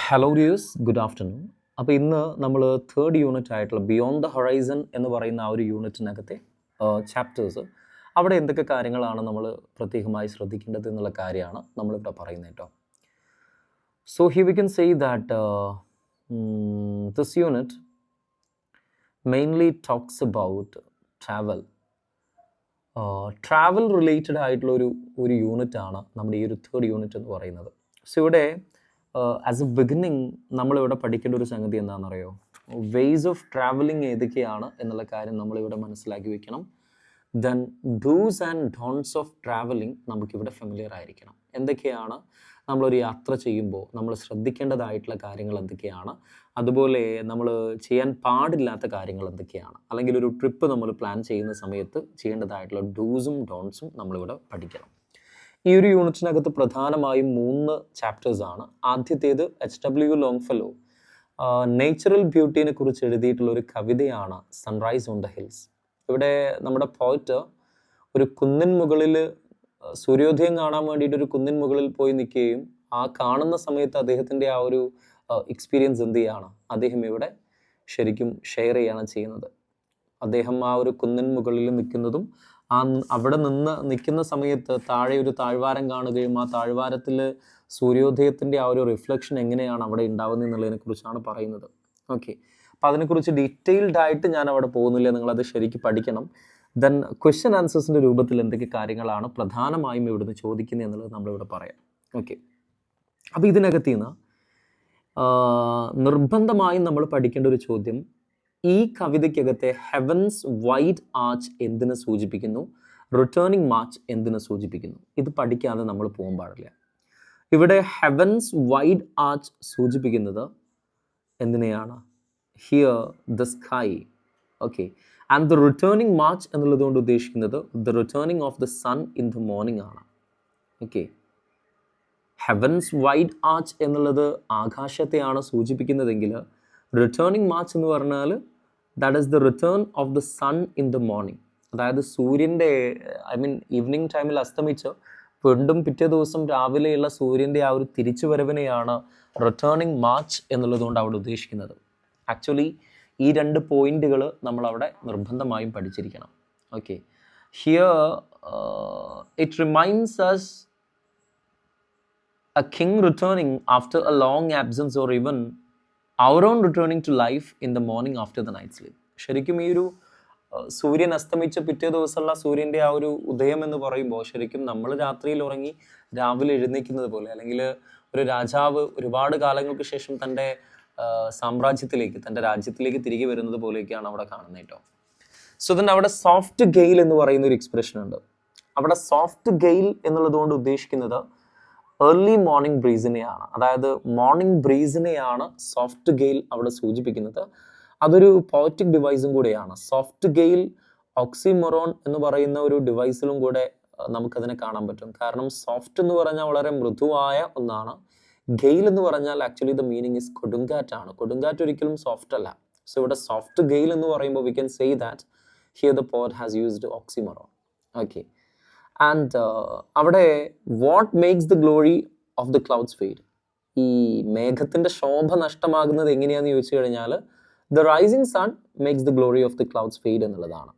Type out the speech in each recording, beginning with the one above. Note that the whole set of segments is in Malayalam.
Hello dears, good afternoon. അപ്പോൾ ഇന്ന് നമ്മൾ തേർഡ് യൂണിറ്റ് ആയിട്ടുള്ള ബിയോണ്ട് ദ ഹൊറൈസൺ എന്ന് പറയുന്ന ആ ഒരു യൂണിറ്റിനകത്തെ ചാപ്റ്റേഴ്സ്, അവിടെ എന്തൊക്കെ കാര്യങ്ങളാണ് നമ്മൾ പ്രത്യേകമായി ശ്രദ്ധിക്കേണ്ടത് എന്നുള്ള കാര്യമാണ് നമ്മളിവിടെ പറയുന്നത് കേട്ടോ. So here we can say that this unit mainly talks about travel related ആയിട്ടുള്ള ഒരു യൂണിറ്റാണ് നമ്മുടെ ഈ ഒരു തേർഡ് യൂണിറ്റ് എന്ന് പറയുന്നത്. സോ ഇവിടെ ആസ് എ ബിഗിനിങ് നമ്മളിവിടെ പഠിക്കേണ്ട ഒരു സംഗതി എന്താണെന്നറിയോ? വേസ് ഓഫ് ട്രാവലിംഗ് ഏതൊക്കെയാണ് എന്നുള്ള കാര്യം നമ്മളിവിടെ മനസ്സിലാക്കി വെക്കണം. Then dos and don'ts of travelling നമുക്കിവിടെ ഫെമിലിയർ ആയിരിക്കണം. എന്തൊക്കെയാണ് നമ്മളൊരു യാത്ര ചെയ്യുമ്പോൾ നമ്മൾ ശ്രദ്ധിക്കേണ്ടതായിട്ടുള്ള കാര്യങ്ങൾ എന്തൊക്കെയാണ്, അതുപോലെ നമ്മൾ ചെയ്യാൻ പാടില്ലാത്ത കാര്യങ്ങൾ എന്തൊക്കെയാണ്, അല്ലെങ്കിൽ ഒരു ട്രിപ്പ് നമ്മൾ പ്ലാൻ ചെയ്യുന്ന സമയത്ത് ചെയ്യേണ്ടതായിട്ടുള്ള ഡൂസും ഡോൺസും നമ്മളിവിടെ പഠിക്കണം. ഈ ഒരു യൂണിറ്റിനകത്ത് പ്രധാനമായും 3 ചാപ്റ്റേഴ്സാണ്. ആദ്യത്തേത് HW ലോങ്ഫെല്ലോ നേച്ചുറൽ ബ്യൂട്ടീനെ കുറിച്ച് എഴുതിയിട്ടുള്ള ഒരു കവിതയാണ് സൺറൈസ് ഓൺ ദ ഹിൽസ്. ഇവിടെ നമ്മുടെ പോയറ്റ് ഒരു കുന്നിൻ മുകളിൽ സൂര്യോദയം കാണാൻ വേണ്ടിയിട്ട് ഒരു കുന്നിൻ മുകളിൽ പോയി നിൽക്കുകയും ആ കാണുന്ന സമയത്ത് അദ്ദേഹത്തിൻ്റെ ആ ഒരു എക്സ്പീരിയൻസ് എന്ത് ചെയ്യുകയാണ്, അദ്ദേഹം ഇവിടെ ശരിക്കും ഷെയർ ചെയ്യുകയാണ് ചെയ്യുന്നത്. അദ്ദേഹം ആ ഒരു കുന്നിൻ മുകളിൽ നിൽക്കുന്നതും അവിടെ നിൽക്കുന്ന സമയത്ത് താഴെ ഒരു താഴ്വാരം കാണുകയും ആ താഴ്വാരത്തിൽ സൂര്യോദയത്തിൻ്റെ ആ ഒരു റിഫ്ലക്ഷൻ എങ്ങനെയാണ് അവിടെ ഉണ്ടാവുന്നത് എന്നുള്ളതിനെ കുറിച്ചാണ് പറയുന്നത്. ഓക്കെ, അപ്പോൾ അതിനെക്കുറിച്ച് ഡീറ്റെയിൽഡ് ആയിട്ട് ഞാൻ അവിടെ പോകുന്നില്ല, നിങ്ങളത് ശരിക്കും പഠിക്കണം. ദെൻ ക്വസ്റ്റ്യൻ ആൻസേഴ്സിൻ്റെ രൂപത്തിൽ എന്തൊക്കെ കാര്യങ്ങളാണ് പ്രധാനമായും ഇവിടുന്ന് ചോദിക്കുന്നത് എന്നുള്ളത് നമ്മളിവിടെ പറയാം. ഓക്കെ, അപ്പോൾ ഇതിനകത്ത് നിന്ന് നിർബന്ധമായും നമ്മൾ പഠിക്കേണ്ട ഒരു ചോദ്യം, ഈ കവിതയ്ക്കകത്തെ ഹെവൻസ് വൈഡ് ആർച്ച് എന്തിനെ സൂചിപ്പിക്കുന്നു, റിട്ടേണിംഗ് മാർച്ച് എന്തിനെ സൂചിപ്പിക്കുന്നു? ഇത് പഠിക്കാതെ നമ്മൾ പോകാൻ പാടില്ല. ഇവിടെ ഹെവൻസ് വൈഡ് ആർച്ച് സൂചിപ്പിക്കുന്നത് എന്തിനെയാണ്? Here the sky. Okay, and the returning march എന്നുള്ളത് കൊണ്ട് ഉദ്ദേശിക്കുന്നത് the returning of the sun in the morning ആണ്. ഓക്കെ, ഹെവൻസ് വൈഡ് ആർച്ച് എന്നുള്ളത് ആകാശത്തെയാണ് സൂചിപ്പിക്കുന്നതെങ്കിൽ റിട്ടേണിംഗ് മാർച്ച് എന്ന് പറഞ്ഞാൽ that is the return of the sun in the morning. അതായത് സൂര്യൻ്റെ ഈവനിങ് ടൈമിൽ അസ്തമിച്ച് വീണ്ടും പിറ്റേ ദിവസം രാവിലെയുള്ള സൂര്യൻ്റെ ആ ഒരു തിരിച്ചു വരവിനെയാണ് റിട്ടേണിംഗ് മാർച്ച് എന്നുള്ളതുകൊണ്ട് അവിടെ ഉദ്ദേശിക്കുന്നത്. ആക്ച്വലി ഈ 2 പോയിന്റുകൾ നമ്മളവിടെ നിർബന്ധമായും പഠിച്ചിരിക്കണം. Okay, here it reminds us a king returning after a long absence or even our own returning to life in the morning after the night sleep. ശരിക്കും ഈ ഒരു സൂര്യൻ അസ്തമിച്ച പിറ്റേ ദിവസമുള്ള സൂര്യൻ്റെ ആ ഒരു ഉദയം എന്ന് പറയുമ്പോൾ ശരിക്കും നമ്മൾ രാത്രിയിൽ ഉറങ്ങി രാവിലെ എഴുന്നേൽക്കുന്നത് പോലെ, അല്ലെങ്കിൽ ഒരു രാജാവ് ഒരുപാട് കാലങ്ങൾക്ക് ശേഷം തൻ്റെ സാമ്രാജ്യത്തിലേക്ക്, തൻ്റെ രാജ്യത്തിലേക്ക് തിരികെ വരുന്നത് പോലെയൊക്കെയാണ് അവിടെ കാണുന്നത് കേട്ടോ. സോ തന്നെ അവിടെ സോഫ്റ്റ് ഗെയിൽ എന്ന് പറയുന്ന ഒരു എക്സ്പ്രഷൻ ഉണ്ട്. അവിടെ സോഫ്റ്റ് ഗെയിൽ എന്നുള്ളത് കൊണ്ട് ഉദ്ദേശിക്കുന്നത് ഏർലി മോർണിംഗ് ബ്രീസിനെയാണ്. അതായത് മോർണിംഗ് ബ്രീസിനെയാണ് സോഫ്റ്റ് ഗെയിൽ അവിടെ സൂചിപ്പിക്കുന്നത്. അതൊരു പോയറ്റിക് ഡിവൈസും കൂടെയാണ്. സോഫ്റ്റ് ഗെയിൽ ഓക്സിമൊറോൺ എന്ന് പറയുന്ന ഒരു ഡിവൈസിലും കൂടെ നമുക്കതിനെ കാണാൻ പറ്റും. കാരണം സോഫ്റ്റ് എന്ന് പറഞ്ഞാൽ വളരെ മൃദുവായ ഒന്നാണ്. ഗെയിൽ എന്ന് പറഞ്ഞാൽ ആക്ച്വലി ദ മീനിങ് ഇസ് കൊടുങ്കാറ്റാണ്. കൊടുങ്കാറ്റ് ഒരിക്കലും സോഫ്റ്റ് അല്ല. സോ ഇവിടെ സോഫ്റ്റ് ഗെയിൽ എന്ന് പറയുമ്പോൾ we can say that here the poet has used oxymoron. Okay, and അവിടെ what makes the glory of the clouds fade, ഈ മേഘത്തിൻ്റെ ശോഭ നഷ്ടമാകുന്നത് എങ്ങനെയാണെന്ന് ചോദിച്ചു കഴിഞ്ഞാൽ the rising sun makes the glory of the clouds fade എന്നുള്ളതാണ്.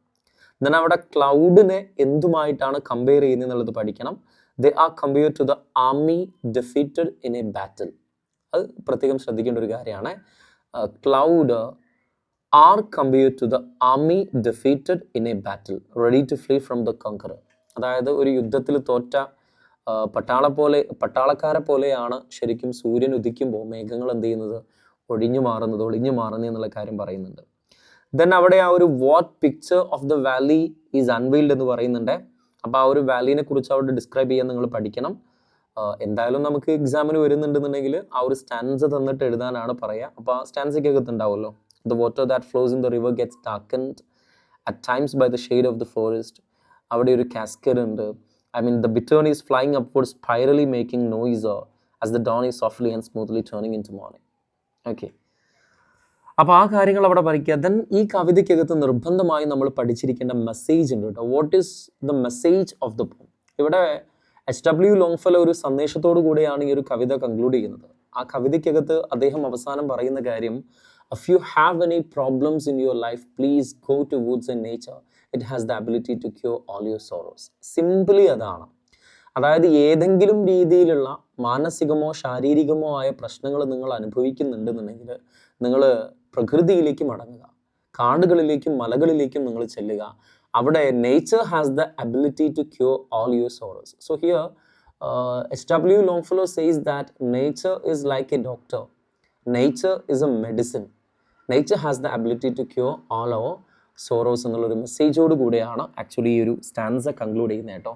എന്നാൽ അവിടെ ക്ലൗഡിനെ എന്തുമായിട്ടാണ് കമ്പയർ ചെയ്യുന്നത് എന്നുള്ളത് പഠിക്കണം. They are compare to the army defeated in a battle. അത് പ്രത്യേകം ശ്രദ്ധിക്കേണ്ട ഒരു കാര്യമാണ്. Cloud are compare to the army defeated in a battle ready to flee from the conqueror. അതായത് ഒരു യുദ്ധത്തിൽ തോറ്റ പട്ടാളക്കാരെ പോലെയാണ് ശരിക്കും സൂര്യൻ ഉദിക്കുമ്പോൾ മേഘങ്ങൾ എന്ത് ചെയ്യുന്നത്, ഒളിഞ്ഞു മാറുന്നത് എന്നുള്ള കാര്യം പറയുന്നുണ്ട്. ദെൻ അവിടെ ആ ഒരു what picture of the Valley is unveiled എന്ന് പറയുന്നുണ്ട്. അപ്പോൾ ആ ഒരു വാലിനെ കുറിച്ച് അവിടെ ഡിസ്ക്രൈബ് ചെയ്യാൻ നിങ്ങൾ പഠിക്കണം. എന്തായാലും നമുക്ക് എക്സാമിന് വരുന്നുണ്ടെന്നുണ്ടെങ്കിൽ ആ ഒരു സ്റ്റാൻസ തന്നിട്ട് എഴുതാനാണ് പറയുക. അപ്പോൾ ആ സ്റ്റാൻസയ്ക്കകത്ത് ഉണ്ടാവുമല്ലോ, the water that flows in the river gets darkened at times by the shade of the forest. അവിടെ ഒരു കാസ്കേഡ് ഉണ്ട്. the bittern is flying upwards, spirally making noise as the dawn is softly and smoothly turning into morning. Okay, അപ്പോൾ ആ കാര്യങ്ങൾ അവിടെ പഠിക്കുക. ദെൻ ഈ കവിതയ്ക്കകത്ത് നിർബന്ധമായി നമ്മൾ പഠിച്ചിരിക്കേണ്ട മെസ്സേജ് ഉണ്ട് കേട്ടോ. What is the message of the poem? ഇവിടെ HW ലോങ്ഫെല്ലോ ഒരു സന്ദേശത്തോടു കൂടിയാണ് ഈ ഒരു കവിത കൺക്ലൂഡ് ചെയ്യുന്നത്. ആ കവിതയ്ക്കകത്ത് അദ്ദേഹം അവസാനം പറയുന്ന കാര്യം, if you have any problems in your life, please go to woods and nature. It has the ability to cure all your sorrows. Simply അതാണ്. അതായത് ഏതെങ്കിലും രീതിയിലുള്ള മാനസികമോ ശാരീരികമോ ആയ പ്രശ്നങ്ങൾ നിങ്ങൾ അനുഭവിക്കുന്നുണ്ടെന്നുണ്ടെങ്കിൽ നിങ്ങൾ പ്രകൃതിയിലേക്ക് മടങ്ങുക, കാടുകളിലേക്കും മലകളിലേക്കും നിങ്ങൾ ചെല്ലുക. അവിടെ nature has the ability to cure all your sorrows. So here H.W. Longfellow says that nature is like a doctor. Nature is a medicine. Nature has the ability to cure all our sorrows എന്നുള്ളൊരു മെസ്സേജോട് കൂടെയാണ് ആക്ച്വലി ഈ ഒരു സ്റ്റാൻസ കൺക്ലൂഡ് ചെയ്യുന്നത് കേട്ടോ.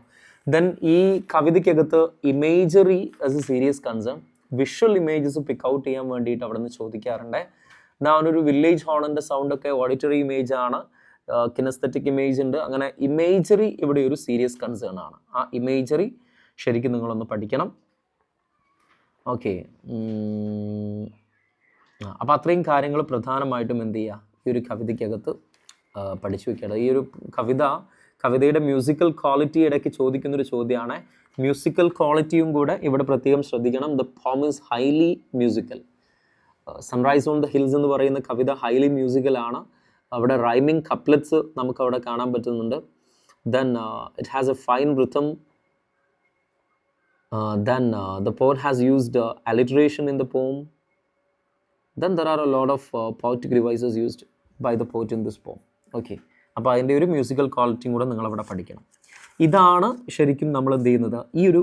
ദെൻ ഈ കവിതയ്ക്കകത്ത് imagery as a serious concern, visual images pick out ചെയ്യാൻ വേണ്ടിയിട്ട് അവിടെ നിന്ന് ചോദിക്കാറുണ്ട്. ഒരു വില്ലേജ് ഹോണിൻ്റെ സൗണ്ടൊക്കെ ഓഡിറ്ററി ഇമേജ് ആണ്, കിനസ്തെറ്റിക് ഇമേജ് ഉണ്ട്. അങ്ങനെ ഇമേജറി ഇവിടെ ഒരു സീരിയസ് കൺസേൺ ആണ്. ആ ഇമേജറി ശരിക്കും നിങ്ങളൊന്ന് പഠിക്കണം. ഓക്കെ, അപ്പോൾ അത്രയും കാര്യങ്ങൾ പ്രധാനമായിട്ടും എന്ത് ചെയ്യുക, ഈ ഒരു കവിതയ്ക്കകത്ത് പഠിച്ചു വെക്കേണ്ടത്. ഈ ഒരു കവിതയുടെ മ്യൂസിക്കൽ ക്വാളിറ്റി ഇടയ്ക്ക് ചോദിക്കുന്നൊരു ചോദ്യമാണ്. മ്യൂസിക്കൽ ക്വാളിറ്റിയും കൂടെ ഇവിടെ പ്രത്യേകം ശ്രദ്ധിക്കണം. The poem is highly musical. Sunrise on the hills എന്ന് പറയുന്ന കവിത ഹൈലി മ്യൂസിക്കലാണ്. അവിടെ റൈമിങ് കപ്ലെറ്റ്സ് നമുക്ക് അവിടെ കാണാൻ പറ്റുന്നുണ്ട്. Then it has A fine rhythm. Then the poet has used alliteration in the poem. Then there are a lot of poetic devices used by the poet in this poem. Okay, അപ്പോൾ അതിൻ്റെ ഒരു മ്യൂസിക്കൽ ക്വാളിറ്റിയും കൂടെ നിങ്ങളവിടെ പഠിക്കണം. ഇതാണ് ശരിക്കും നമ്മൾ എന്ത് ചെയ്യുന്നത് ഈ ഒരു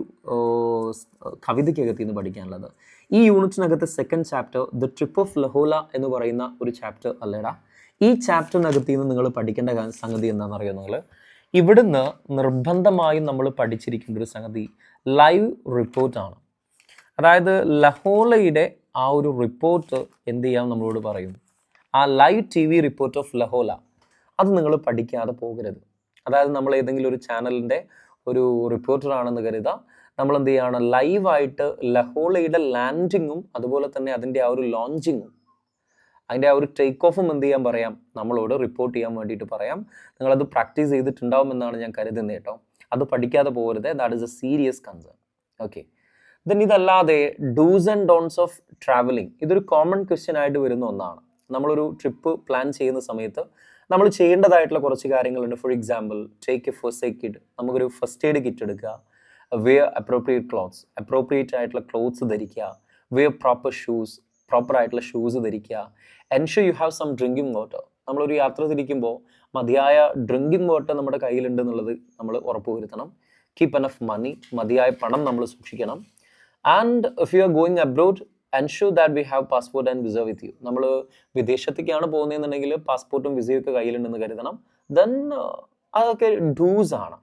കവിതയ്ക്കകത്ത് നിന്ന് പഠിക്കാനുള്ളത്. ഈ യൂണിറ്റിനകത്ത് second chapter the trip of Lahaul എന്ന് പറയുന്ന ഒരു ചാപ്റ്റർ അല്ലേടാ. ഈ ചാപ്റ്ററിനകത്ത് നിന്ന് നിങ്ങൾ പഠിക്കേണ്ട സംഗതി എന്താണെന്നറിയോ നിങ്ങൾ? ഇവിടുന്ന് നിർബന്ധമായും നമ്മൾ പഠിച്ചിരിക്കേണ്ട ഒരു സംഗതി ലൈവ് റിപ്പോർട്ടാണ്. അതായത് ലഹോളയുടെ ആ ഒരു റിപ്പോർട്ട് എന്ത് ചെയ്യാം നമ്മളോട് പറയും. ആ ലൈവ് TV റിപ്പോർട്ട് ഓഫ് ലഹോല അത് നിങ്ങൾ പഠിക്കാതെ പോകരുത്. അതായത് നമ്മൾ ഏതെങ്കിലും ഒരു ചാനലിൻ്റെ ഒരു റിപ്പോർട്ടറാണെന്ന് കരുതുക, നമ്മൾ എന്ത് ചെയ്യുകയാണ്, ലൈവായിട്ട് ലഹോളയുടെ ലാൻഡിങ്ങും അതുപോലെ തന്നെ അതിൻ്റെ ആ ഒരു ലോഞ്ചിങ്ങും അതിൻ്റെ ആ ഒരു ടേക്ക് ഓഫും എന്ത് ചെയ്യാൻ പറയാം, നമ്മളോട് റിപ്പോർട്ട് ചെയ്യാൻ വേണ്ടിയിട്ട് പറയാം. നിങ്ങളത് പ്രാക്ടീസ് ചെയ്തിട്ടുണ്ടാവുമെന്നാണ് ഞാൻ കരുതുന്നത് കേട്ടോ. അത് പഠിക്കാതെ പോകരുത്. That is a serious concern. Okay, then ഇതല്ലാതെ dos and don'ts of travelling, ഇതൊരു കോമൺ ക്വസ്റ്റ്യൻ ആയിട്ട് വരുന്ന ഒന്നാണ്. നമ്മളൊരു ട്രിപ്പ് പ്ലാൻ ചെയ്യുന്ന സമയത്ത് നമ്മൾ ചെയ്യേണ്ടതായിട്ടുള്ള കുറച്ച് കാര്യങ്ങളുണ്ട്. For example, take a first aid kit. നമുക്കൊരു ഫസ്റ്റ് എയ്ഡ് കിറ്റ് എടുക്കുക. വെയർ അപ്രോപ്രിയേറ്റ് ക്ലോത്ത്സ്, അപ്രോപ്രിയേറ്റ് ആയിട്ടുള്ള ക്ലോത്ത്സ് ധരിക്കുക. വെയർ പ്രോപ്പർ ഷൂസ്, പ്രോപ്പർ ആയിട്ടുള്ള ഷൂസ് ധരിക്കുക. Ensure you have some drinking water. നമ്മളൊരു യാത്ര തിരിക്കുമ്പോൾ മതിയായ ഡ്രിങ്കിങ് വാട്ടർ നമ്മുടെ കയ്യിലുണ്ട് എന്നുള്ളത് നമ്മൾ ഉറപ്പുവരുത്തണം. കീപ്പ് എനഫ് മണി, മതിയായ പണം നമ്മൾ സൂക്ഷിക്കണം. And if you are going abroad, ensure that we have passport and visa with you. നമ്മൾ വിദേശത്തേക്കാണ് പോകുന്നതെന്നുണ്ടെങ്കിൽ പാസ്പോർട്ടും വിസയും ഒക്കെ കയ്യിലുണ്ടെന്ന് കരുതണം. ദെൻ അതൊക്കെ ഡൂസ് ആണ്.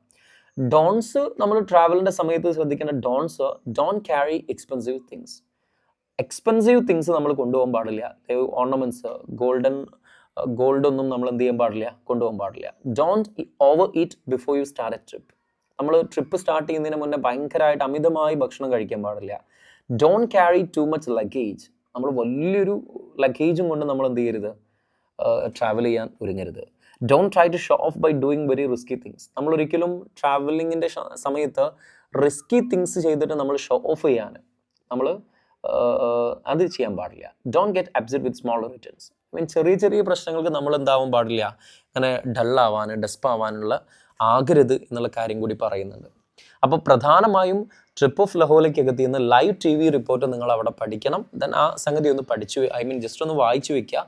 ഡോൺസ്, നമ്മൾ ട്രാവലിൻ്റെ സമയത്ത് ശ്രദ്ധിക്കേണ്ട dawns, don't carry expensive things. Expensive things നമ്മൾ കൊണ്ടുപോകാൻ പാടില്ല. ഓർണമെന്റ്സ്, ഗോൾഡൊന്നും നമ്മൾ എന്ത് ചെയ്യാൻ പാടില്ല, കൊണ്ടുപോകാൻ പാടില്ല. Don't over eat before you start a trip. നമ്മൾ ട്രിപ്പ് സ്റ്റാർട്ട് ചെയ്യുന്നതിന് മുന്നേ ഭയങ്കരമായിട്ട് അമിതമായി ഭക്ഷണം കഴിക്കാൻ പാടില്ല. Don't carry too much luggage. നമ്മൾ വലിയൊരു ലഗേജും കൊണ്ട് നമ്മൾ എന്ത് ചെയ്യരുത്, ട്രാവൽ ചെയ്യാൻ ഒരുങ്ങരുത്. Don't try to show off by doing very risky things. നമ്മളൊരിക്കലും ട്രാവലിങ്ങിൻ്റെ സമയത്ത് റിസ്കി തിങ്സ് ചെയ്തിട്ട് നമ്മൾ ഷോ ഓഫ് ചെയ്യാൻ നമ്മൾ അത് ചെയ്യാൻ പാടില്ല. Don't get upset with small returns. ചെറിയ ചെറിയ പ്രശ്നങ്ങൾക്ക് നമ്മൾ എന്താവാൻ പാടില്ല, അങ്ങനെ ഡള്ളാവാൻ, ഡെസ്പാവാനുള്ള ആകരുത് എന്നുള്ള കാര്യം കൂടി പറയുന്നുണ്ട്. അപ്പോൾ പ്രധാനമായും ട്രിപ്പ് ഓഫ് ലഹോലയ്ക്കകത്ത് നിന്ന് ലൈവ് TV റിപ്പോർട്ട് നിങ്ങൾ അവിടെ പഠിക്കണം. ദെൻ ആ സംഗതി ഒന്ന് പഠിച്ചു, ജസ്റ്റ് ഒന്ന് വായിച്ചു വെക്കുക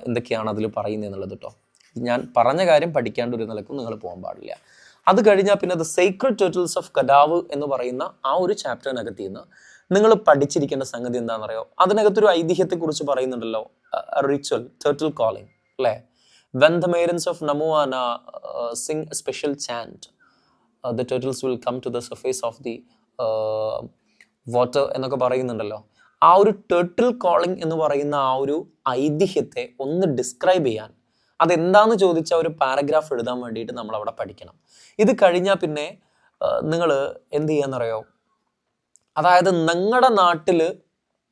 എന്തൊക്കെയാണ് അതിൽ പറയുന്നത് എന്നുള്ളത് കേട്ടോ. ഞാൻ പറഞ്ഞ കാര്യം പഠിക്കാണ്ട് ഒരു നിലക്കും നിങ്ങൾ പോകാൻ പാടില്ല. അത് കഴിഞ്ഞാൽ പിന്നെ ദ സീക്രട്ട് ടേർട്ടിൽസ് ഓഫ് കഡാവ് എന്ന് പറയുന്ന ആ ഒരു ചാപ്റ്ററിനകത്ത് നിന്ന് നിങ്ങൾ പഠിച്ചിരിക്കേണ്ട സംഗതി എന്താണെന്ന് അറിയോ? അതിനകത്തൊരു ഐതിഹ്യത്തെക്കുറിച്ച് പറയുന്നുണ്ടല്ലോ, റിച്വൽ, ടേർട്ടിൽ കോളിംഗ് അല്ലേ? When the maidens of Namuana sing a special chant, the turtles will come to the surface of the water എന്നൊക്കെ പറയുന്നുണ്ടല്ലോ. ആ ഒരു ടേർട്ടിൽ കോളിംഗ് എന്ന് പറയുന്ന ആ ഒരു ഐതിഹ്യത്തെ ഒന്ന് ഡിസ്ക്രൈബ് ചെയ്യാൻ, അതെന്താണെന്ന് ചോദിച്ചാൽ ഒരു പാരഗ്രാഫ് എഴുതാൻ വേണ്ടിയിട്ട് നമ്മൾ അവിടെ പഠിക്കണം. ഇത് കഴിഞ്ഞാൽ പിന്നെ നിങ്ങൾ എന്ത് ചെയ്യാന്നറിയോ? അതായത് നിങ്ങളുടെ നാട്ടിൽ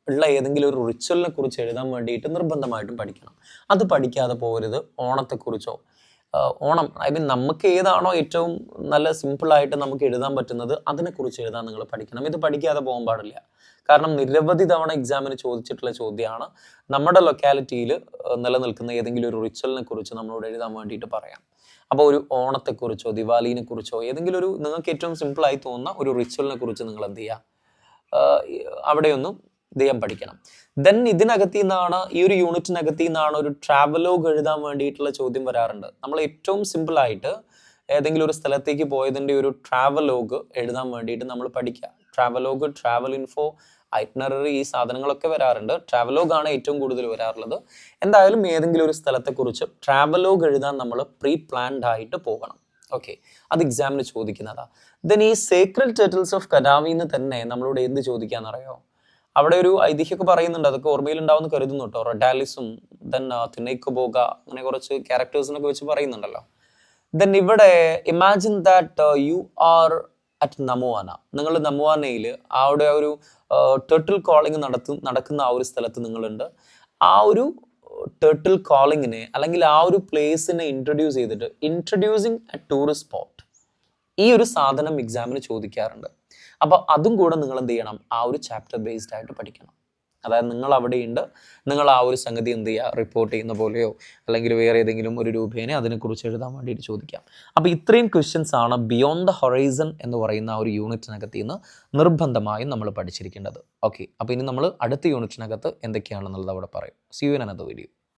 ഉള്ള ഏതെങ്കിലും ഒരു റിച്വലിനെ കുറിച്ച് എഴുതാൻ വേണ്ടിയിട്ട് നിർബന്ധമായിട്ടും പഠിക്കണം. അത് പഠിക്കാതെ പോകരുത്. ഓണത്തെക്കുറിച്ചോ ഓണം നമുക്ക് ഏതാണോ ഏറ്റവും നല്ല സിമ്പിളായിട്ട് നമുക്ക് എഴുതാൻ പറ്റുന്നത് അതിനെക്കുറിച്ച് എഴുതാൻ നിങ്ങൾ പഠിക്കണം. ഇത് പഠിക്കാതെ പോകാൻ പാടില്ല. കാരണം നിരവധി തവണ എക്സാമിന് ചോദിച്ചിട്ടുള്ള ചോദ്യമാണ്. നമ്മുടെ ലൊക്കാലിറ്റിയിൽ നിലനിൽക്കുന്ന ഏതെങ്കിലും ഒരു റിച്വലിനെ കുറിച്ച് നമ്മളോട് എഴുതാൻ വേണ്ടിയിട്ട് പറയാം. അപ്പോൾ ഒരു ഓണത്തെക്കുറിച്ചോ ദിവാലിനെ കുറിച്ചോ ഏതെങ്കിലും ഒരു നിങ്ങൾക്ക് ഏറ്റവും സിമ്പിളായി തോന്നുന്ന ഒരു റിച്വലിനെ കുറിച്ച് നിങ്ങൾ എന്ത് ചെയ്യുക, അവിടെയൊന്നും ചെയ്യാൻ പഠിക്കണം. ദെൻ ഇതിനകത്തു നിന്നാണ്, ഈ ഒരു യൂണിറ്റിനകത്തു നിന്നാണ് ഒരു ട്രാവലോഗ് എഴുതാൻ വേണ്ടിയിട്ടുള്ള ചോദ്യം വരാറുണ്ട്. നമ്മൾ ഏറ്റവും സിമ്പിളായിട്ട് ഏതെങ്കിലും ഒരു സ്ഥലത്തേക്ക് പോയതിൻ്റെ ഒരു ട്രാവലോഗ് എഴുതാൻ വേണ്ടിയിട്ട് നമ്മൾ പഠിക്കുക. ട്രാവലോഗ്, ട്രാവൽ ഇൻഫോ, ഐറ്റ്നറി, ഈ സാധനങ്ങളൊക്കെ വരാറുണ്ട്. ട്രാവലോഗ് ആണ് ഏറ്റവും കൂടുതൽ വരാറുള്ളത്. എന്തായാലും ഏതെങ്കിലും ഒരു സ്ഥലത്തെക്കുറിച്ച് ട്രാവലോഗ് എഴുതാൻ നമ്മൾ പ്രീ പ്ലാൻഡ് ആയിട്ട് പോകണം. ഓക്കെ, അത് എക്സാമിന് ചോദിക്കുന്നതാണ്. ദെൻ ഈ സേക്രഡ് ടർട്ടിൽസ് ഓഫ് കഡാവിന്ന് തന്നെ നമ്മളോട് എന്ത് ചോദിക്കാന്നറിയോ? അവിടെ ഒരു ഐതിഹ്യമൊക്കെ പറയുന്നുണ്ട്, അതൊക്കെ ഓർമ്മയിലുണ്ടാവുമെന്ന് കരുതുന്നു കേട്ടോ. റെഡാലിസും ദെൻ തിനൈക്കബോഗ, അങ്ങനെ കുറച്ച് ക്യാരക്ടേഴ്സിനൊക്കെ വെച്ച് പറയുന്നുണ്ടല്ലോ. ദെൻ ഇവിടെ imagine that you are at Namuana. നിങ്ങൾ നമുവാനയിൽ അവിടെ ഒരു ടേർട്ടിൽ കോളിംഗ് നടക്കുന്ന ആ ഒരു സ്ഥലത്ത് നിങ്ങളുണ്ട്. ആ ഒരു ടേർട്ടിൽ കോളിങ്ങിനെ അല്ലെങ്കിൽ ആ ഒരു പ്ലേസിനെ ഇൻട്രൊഡ്യൂസ് ചെയ്തിട്ട് ഇൻട്രൊഡ്യൂസിങ് എ ടൂറിസ്റ്റ് സ്പോട്ട്, ഈ ഒരു സാധനം എക്സാമിന് ചോദിക്കാറുണ്ട്. അപ്പോൾ അതും കൂടെ നിങ്ങൾ എന്ത് ചെയ്യണം, ആ ഒരു ചാപ്റ്റർ ബേസ്ഡ് ആയിട്ട് പഠിക്കണം. അതായത് നിങ്ങൾ അവിടെയുണ്ട്, നിങ്ങൾ ആ ഒരു സംഗതി എന്ത് ചെയ്യുക, റിപ്പോർട്ട് ചെയ്യുന്ന പോലെയോ അല്ലെങ്കിൽ വേറെ ഏതെങ്കിലും ഒരു രൂപേനെ അതിനെക്കുറിച്ച് എഴുതാൻ വേണ്ടിയിട്ട് ചോദിക്കാം. അപ്പോൾ ഇത്രയും ക്വസ്റ്റ്യൻസ് ആണ് ബിയോണ്ട് ദ ഹൊറൈസൺ എന്ന് പറയുന്ന ആ ഒരു യൂണിറ്റിനകത്ത് നിന്ന് നിർബന്ധമായും നമ്മൾ പഠിച്ചിരിക്കേണ്ടത്. ഓക്കെ, അപ്പോൾ ഇനി നമ്മൾ അടുത്ത യൂണിറ്റിനകത്ത് എന്തൊക്കെയാണെന്നുള്ളത് അവിടെ പറയും. See you in another video.